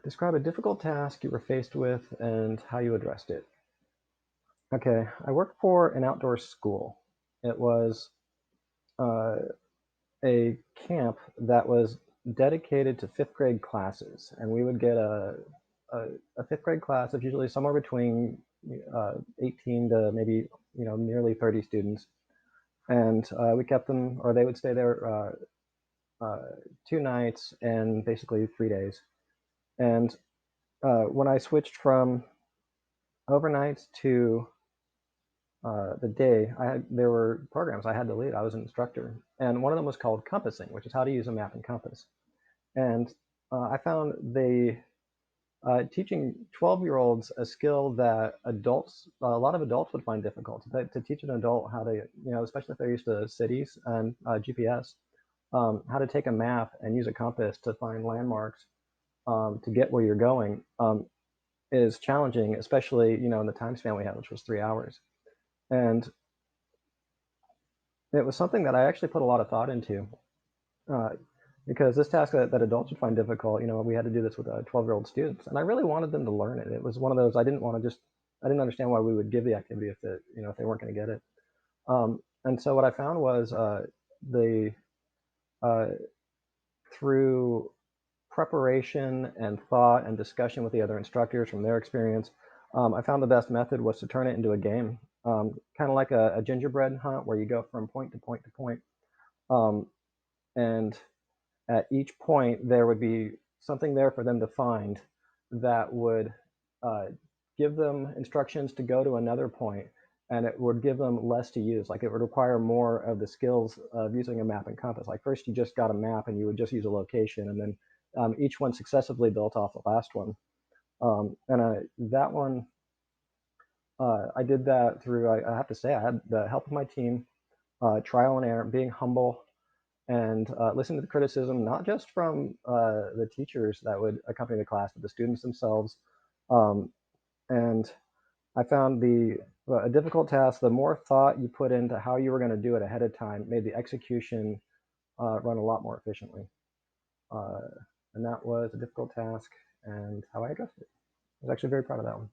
Describe a difficult task you were faced with and how you addressed it. Okay, I worked for an outdoor school. It was uh, a camp that was dedicated to fifth grade classes, and we would get a, a fifth grade class of usually somewhere between 18 to maybe nearly 30 students, and we kept them, or they would stay there 2 nights and basically 3 days. And when I switched from overnights to the day, there were programs I had to lead. I was an instructor, and one of them was called compassing, which is how to use a map and compass. And I found the teaching 12-year-olds a skill that a lot of adults would find difficult. To teach an adult how to, especially if they're used to cities and GPS, how to take a map and use a compass to find landmarks to get where you're going is challenging, especially in the time span we had, which was 3 hours. And it was something that I actually put a lot of thought into uh, because this task that adults would find difficult, we had to do this with 12-year-old students, and I really wanted them to learn it. It was one of those I didn't understand why we would give the activity if they weren't going to get it. And so what I found was the uh, through preparation and thought and discussion with the other instructors from their experience, I found the best method was to turn it into a game, kind of like a gingerbread hunt where you go from point to point to point. Um, and at each point, there would be something there for them to find that would uh, give them instructions to go to another point, and it would give them less to use. Like it would require more of the skills of using a map and compass. Like first, you just got a map and you would just use a location, and then each one successively built off the last one. That one, I did that through, I have to say, I had the help of my team, trial and error, being humble, and listen to the criticism, not just from the teachers that would accompany the class, but the students themselves. Um, and I found a difficult task, the more thought you put into how you were going to do it ahead of time, made the execution run a lot more efficiently. Uh, and that was a difficult task and how I addressed it. I was actually very proud of that one.